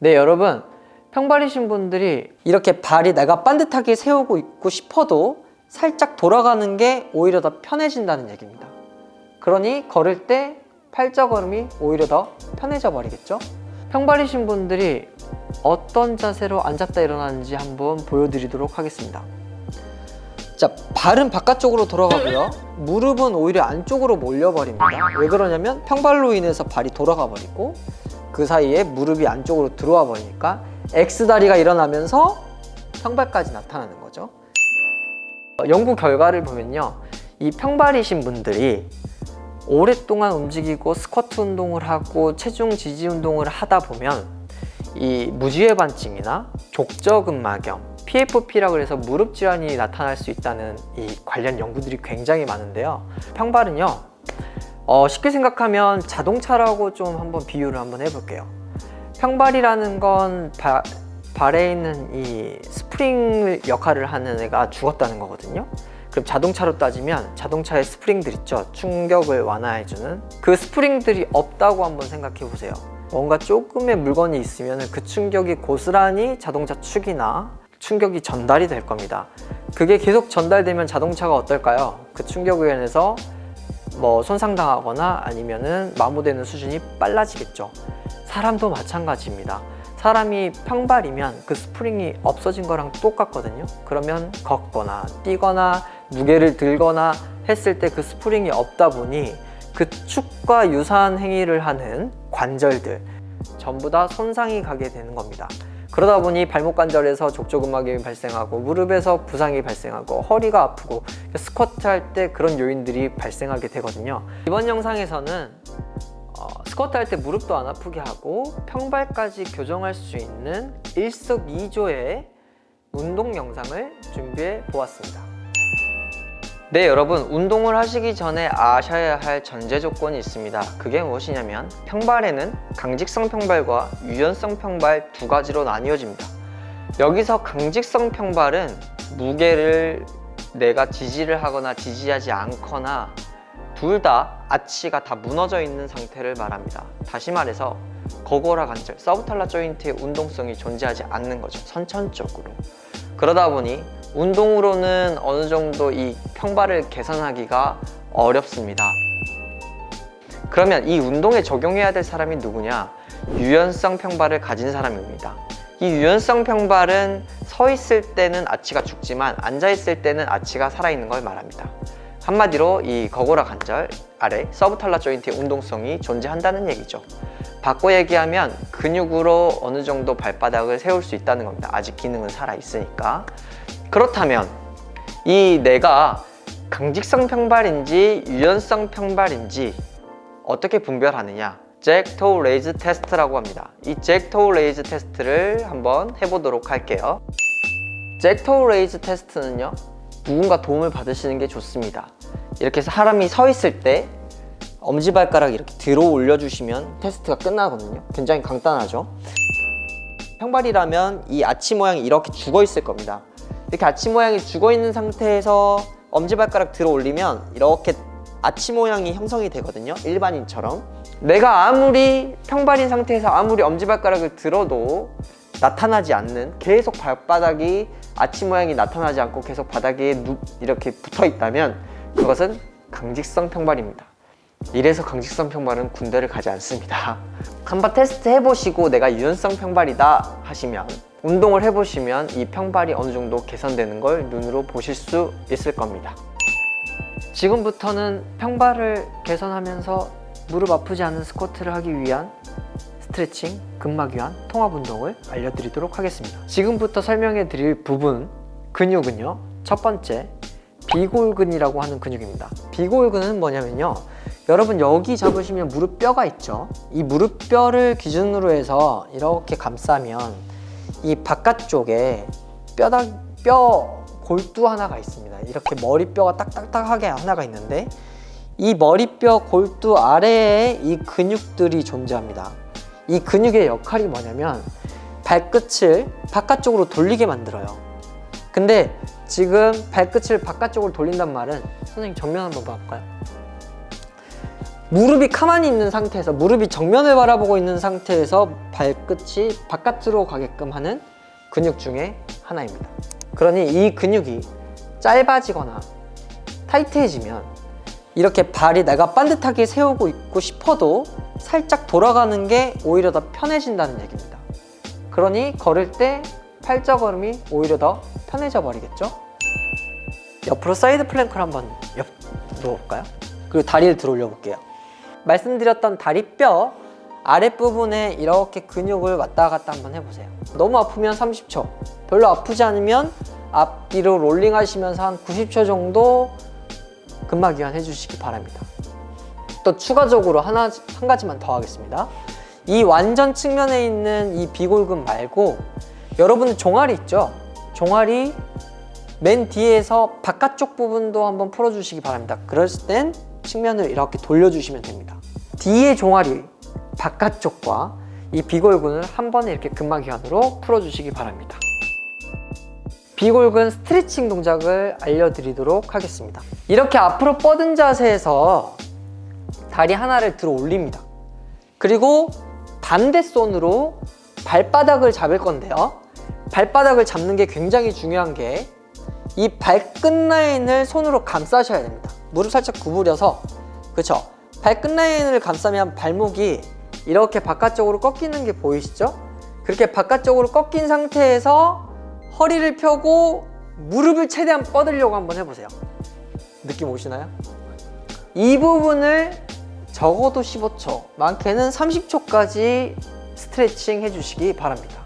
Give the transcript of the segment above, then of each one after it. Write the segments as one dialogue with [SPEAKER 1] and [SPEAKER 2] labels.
[SPEAKER 1] 네, 여러분, 평발이신 분들이 이렇게 발이 내가 반듯하게 세우고 있고 싶어도 살짝 돌아가는 게 오히려 더 편해진다는 얘기입니다. 그러니 걸을 때 팔자걸음이 오히려 더 편해져 버리겠죠? 평발이신 분들이 어떤 자세로 앉았다 일어나는지 한번 보여드리도록 하겠습니다. 자, 발은 바깥쪽으로 돌아가고요. 무릎은 오히려 안쪽으로 몰려버립니다. 왜 그러냐면 평발로 인해서 발이 돌아가 버리고 그 사이에 무릎이 안쪽으로 들어와 버리니까 X다리가 일어나면서 평발까지 나타나는 거죠. 연구 결과를 보면요, 이 평발이신 분들이 오랫동안 움직이고 스쿼트 운동을 하고 체중 지지 운동을 하다 보면 이 무지외반증이나 족저근막염, PFP라고 해서 무릎 질환이 나타날 수 있다는 이 관련 연구들이 굉장히 많은데요. 평발은요, 쉽게 생각하면 자동차라고 좀 한번 비유를 한번 해볼게요. 평발이라는 건 발에 있는 이 스프링 역할을 하는 애가 죽었다는 거거든요. 그럼 자동차로 따지면 자동차의 스프링들 있죠, 충격을 완화해주는 그 스프링들이 없다고 한번 생각해 보세요. 뭔가 조금의 물건이 있으면 그 충격이 고스란히 자동차 축이나 충격이 전달이 될 겁니다. 그게 계속 전달되면 자동차가 어떨까요? 그 충격에 인해서 뭐 손상당하거나 아니면은 마모되는 수준이 빨라지겠죠. 사람도 마찬가지입니다. 사람이 평발이면 그 스프링이 없어진 거랑 똑같거든요. 그러면 걷거나 뛰거나 무게를 들거나 했을 때 그 스프링이 없다 보니 그 축과 유사한 행위를 하는 관절들 전부 다 손상이 가게 되는 겁니다. 그러다 보니 발목 관절에서 족저근막염이 발생하고 무릎에서 부상이 발생하고 허리가 아프고 스쿼트 할 때 그런 요인들이 발생하게 되거든요. 이번 영상에서는 스쿼트 할 때 무릎도 안 아프게 하고 평발까지 교정할 수 있는 일석이조의 운동 영상을 준비해 보았습니다. 네, 여러분, 운동을 하시기 전에 아셔야 할 전제 조건이 있습니다. 그게 무엇이냐면 평발에는 강직성 평발과 유연성 평발 두 가지로 나뉘어집니다. 여기서 강직성 평발은 무게를 내가 지지를 하거나 지지하지 않거나 둘 다 아치가 다 무너져 있는 상태를 말합니다. 다시 말해서 거고라 관절, 서브탈라 조인트의 운동성이 존재하지 않는 거죠, 선천적으로. 그러다 보니 운동으로는 어느 정도 이 평발을 개선하기가 어렵습니다. 그러면 이 운동에 적용해야 될 사람이 누구냐? 유연성 평발을 가진 사람입니다. 이 유연성 평발은 서 있을 때는 아치가 죽지만 앉아 있을 때는 아치가 살아있는 걸 말합니다. 한마디로 이 거고라 관절 아래 서브탈라 조인트의 운동성이 존재한다는 얘기죠. 바꿔 얘기하면 근육으로 어느 정도 발바닥을 세울 수 있다는 겁니다. 아직 기능은 살아있으니까. 그렇다면 이 내가 강직성 평발인지 유연성 평발인지 어떻게 분별하느냐? 잭-토우 레이즈 테스트라고 합니다. 이 잭-토우 레이즈 테스트를 한번 해보도록 할게요. 잭-토우 레이즈 테스트는요, 누군가 도움을 받으시는 게 좋습니다. 이렇게 사람이 서 있을 때 엄지발가락 이렇게 들어 올려주시면 테스트가 끝나거든요. 굉장히 간단하죠. 평발이라면 이 아치 모양이 이렇게 죽어 있을 겁니다. 이렇게 아치 모양이 죽어 있는 상태에서 엄지발가락 들어 올리면 이렇게 아치 모양이 형성이 되거든요, 일반인처럼. 내가 아무리 평발인 상태에서 아무리 엄지발가락을 들어도 나타나지 않는, 계속 발바닥이 아치 모양이 나타나지 않고 계속 바닥에 이렇게 붙어 있다면 그것은 강직성 평발입니다. 이래서 강직성 평발은 군대를 가지 않습니다. 한번 테스트 해보시고 내가 유연성 평발이다 하시면, 운동을 해보시면 이 평발이 어느 정도 개선되는 걸 눈으로 보실 수 있을 겁니다. 지금부터는 평발을 개선하면서 무릎 아프지 않은 스쿼트를 하기 위한 스트레칭, 근막 이완, 통합 운동을 알려드리도록 하겠습니다. 지금부터 설명해 드릴 부분 근육은요, 첫 번째 비골근이라고 하는 근육입니다. 비골근은 뭐냐면요, 여러분 여기 잡으시면 무릎뼈가 있죠. 이 무릎뼈를 기준으로 해서 이렇게 감싸면 이 바깥쪽에 뼈 골두 하나가 있습니다. 이렇게 머리뼈가 딱딱하게 하나가 있는데 이 머리뼈 골두 아래에 이 근육들이 존재합니다. 이 근육의 역할이 뭐냐면 발끝을 바깥쪽으로 돌리게 만들어요. 근데 지금 발끝을 바깥쪽으로 돌린단 말은, 선생님 정면 한번 봐볼까요? 무릎이 가만히 있는 상태에서, 무릎이 정면을 바라보고 있는 상태에서 발끝이 바깥으로 가게끔 하는 근육 중에 하나입니다. 그러니 이 근육이 짧아지거나 타이트해지면 이렇게 발이 내가 반듯하게 세우고 있고 싶어도 살짝 돌아가는 게 오히려 더 편해진다는 얘기입니다. 그러니 걸을 때 팔자걸음이 오히려 더 편해져 버리겠죠? 옆으로 사이드 플랭크를 한번 누워볼까요? 그리고 다리를 들어 올려 볼게요. 말씀드렸던 다리뼈 아랫부분에 이렇게 근육을 왔다 갔다 한번 해보세요. 너무 아프면 30초, 별로 아프지 않으면 앞뒤로 롤링 하시면서 한 90초 정도 근막 이완 해주시기 바랍니다. 또 추가적으로 한 가지만 더 하겠습니다. 이 완전 측면에 있는 이 비골근 말고 여러분 종아리 있죠? 종아리 맨 뒤에서 바깥쪽 부분도 한번 풀어주시기 바랍니다. 그랬을 땐 측면을 이렇게 돌려주시면 됩니다. 뒤에 종아리 바깥쪽과 이 비골근을 한 번에 이렇게 근막 이완으로 풀어주시기 바랍니다. 비골근 스트레칭 동작을 알려드리도록 하겠습니다. 이렇게 앞으로 뻗은 자세에서 다리 하나를 들어 올립니다. 그리고 반대 손으로 발바닥을 잡을 건데요. 발바닥을 잡는 게 굉장히 중요한 게 이 발끝 라인을 손으로 감싸셔야 됩니다. 무릎 살짝 구부려서, 그렇죠? 발끝 라인을 감싸면 발목이 이렇게 바깥쪽으로 꺾이는 게 보이시죠? 그렇게 바깥쪽으로 꺾인 상태에서 허리를 펴고 무릎을 최대한 뻗으려고 한번 해보세요. 느낌 오시나요? 이 부분을 적어도 15초, 많게는 30초까지 스트레칭 해주시기 바랍니다.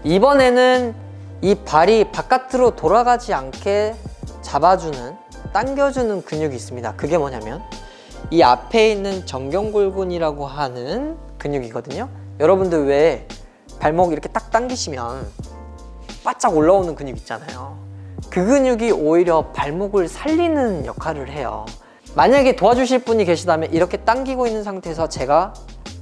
[SPEAKER 1] 이번에는 이 발이 바깥으로 돌아가지 않게 잡아주는, 당겨주는 근육이 있습니다. 그게 뭐냐면 이 앞에 있는 정경골근이라고 하는 근육이거든요. 여러분들 왜 발목 이렇게 딱 당기시면 바짝 올라오는 근육 있잖아요. 그 근육이 오히려 발목을 살리는 역할을 해요. 만약에 도와주실 분이 계시다면 이렇게 당기고 있는 상태에서 제가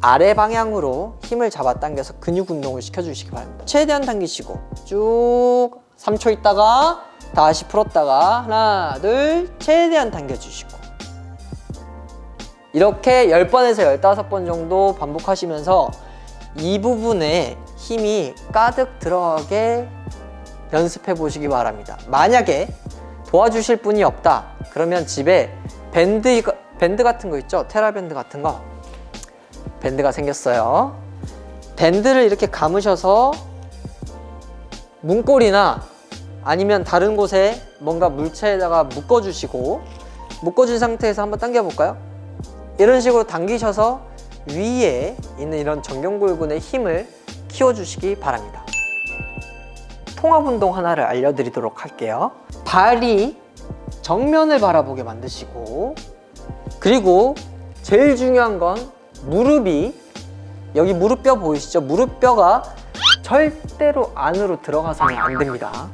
[SPEAKER 1] 아래 방향으로 힘을 잡아 당겨서 근육 운동을 시켜주시기 바랍니다. 최대한 당기시고 쭉 3초 있다가 다시 풀었다가 하나 둘 최대한 당겨주시고, 이렇게 10번에서 15번 정도 반복하시면서 이 부분에 힘이 가득 들어가게 연습해 보시기 바랍니다. 만약에 도와주실 분이 없다 그러면 집에 밴드 같은 거 있죠? 테라밴드 같은 거, 밴드가 생겼어요. 밴드를 이렇게 감으셔서 문고리나 아니면 다른 곳에 뭔가 물체에다가 묶어주시고, 묶어준 상태에서 한번 당겨볼까요? 이런 식으로 당기셔서 위에 있는 이런 정경골근의 힘을 키워주시기 바랍니다. 통합 운동 하나를 알려드리도록 할게요. 발이 정면을 바라보게 만드시고, 그리고 제일 중요한 건 무릎이, 여기 무릎뼈 보이시죠? 무릎뼈가 절대로 안으로 들어가서는 안 됩니다.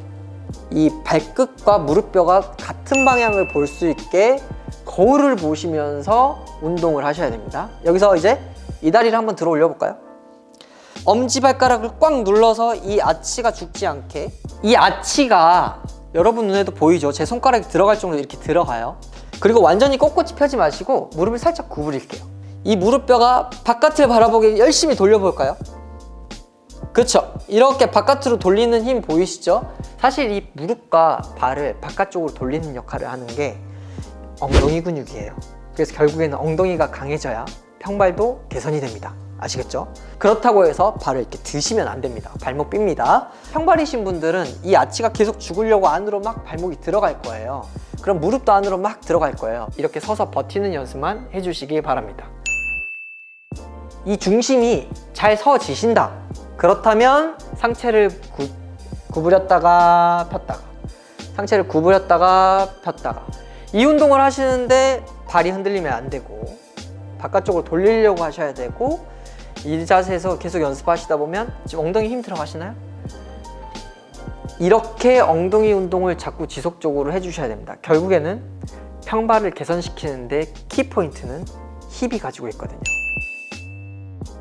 [SPEAKER 1] 이 발끝과 무릎뼈가 같은 방향을 볼 수 있게 거울을 보시면서 운동을 하셔야 됩니다. 여기서 이제 이 다리를 한번 들어 올려 볼까요? 엄지발가락을 꽉 눌러서 이 아치가 죽지 않게, 이 아치가 여러분 눈에도 보이죠? 제 손가락이 들어갈 정도로 이렇게 들어가요. 그리고 완전히 꼿꼿이 펴지 마시고 무릎을 살짝 구부릴게요. 이 무릎뼈가 바깥을 바라보게 열심히 돌려볼까요? 그렇죠? 이렇게 바깥으로 돌리는 힘 보이시죠? 사실 이 무릎과 발을 바깥쪽으로 돌리는 역할을 하는 게 엉덩이 근육이에요. 그래서 결국에는 엉덩이가 강해져야 평발도 개선이 됩니다. 아시겠죠? 그렇다고 해서 발을 이렇게 드시면 안 됩니다. 발목 삔니다. 평발이신 분들은 이 아치가 계속 죽으려고 안으로 막 발목이 들어갈 거예요. 그럼 무릎도 안으로 막 들어갈 거예요. 이렇게 서서 버티는 연습만 해주시기 바랍니다. 이 중심이 잘 서지신다. 그렇다면 상체를 구부렸다가 폈다가, 상체를 구부렸다가 폈다가, 이 운동을 하시는데 발이 흔들리면 안 되고 바깥쪽으로 돌리려고 하셔야 되고, 이 자세에서 계속 연습하시다 보면 지금 엉덩이 힘 들어가시나요? 이렇게 엉덩이 운동을 자꾸 지속적으로 해주셔야 됩니다. 결국에는 평발을 개선시키는데 키포인트는 힙이 가지고 있거든요.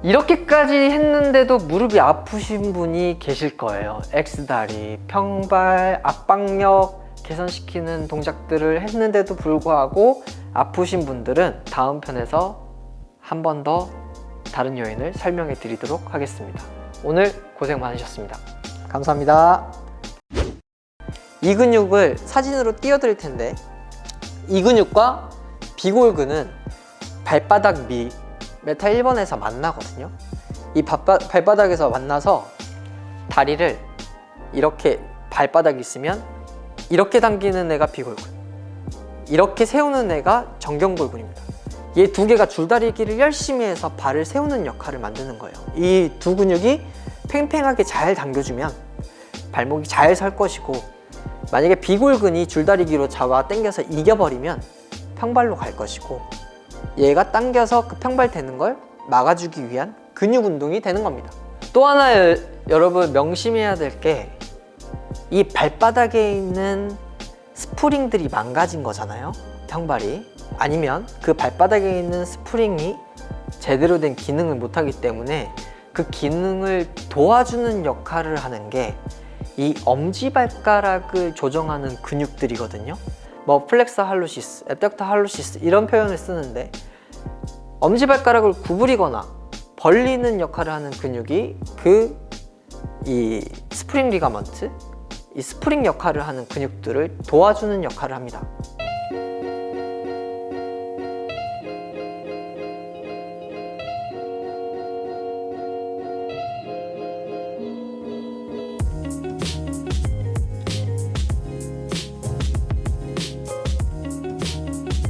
[SPEAKER 1] 이렇게까지 했는데도 무릎이 아프신 분이 계실 거예요. X다리, 평발, 압박력 개선시키는 동작들을 했는데도 불구하고 아프신 분들은 다음 편에서 한 번 더 다른 요인을 설명해 드리도록 하겠습니다. 오늘 고생 많으셨습니다. 감사합니다. 이 근육을 사진으로 띄워드릴 텐데, 이 근육과 비골근은 발바닥 미 메타 1번에서 만나거든요. 이 발바닥에서 만나서 다리를 이렇게 발바닥이 있으면 이렇게 당기는 애가 비골근, 이렇게 세우는 애가 정경골근입니다. 이 두 개가 줄다리기를 열심히 해서 발을 세우는 역할을 만드는 거예요. 이 두 근육이 팽팽하게 잘 당겨주면 발목이 잘 설 것이고, 만약에 비골근이 줄다리기로 잡아 당겨서 이겨버리면 평발로 갈 것이고, 얘가 당겨서 그 평발 되는 걸 막아주기 위한 근육 운동이 되는 겁니다. 또 하나 여러분 명심해야 될 게, 이 발바닥에 있는 스프링들이 망가진 거잖아요. 평발이. 아니면 그 발바닥에 있는 스프링이 제대로 된 기능을 못하기 때문에 그 기능을 도와주는 역할을 하는 게 이 엄지발가락을 조정하는 근육들이거든요. 뭐 플렉서 할루시스, 애덕터 할루시스 이런 표현을 쓰는데, 엄지발가락을 구부리거나 벌리는 역할을 하는 근육이 이 스프링 리가먼트, 이 스프링 역할을 하는 근육들을 도와주는 역할을 합니다.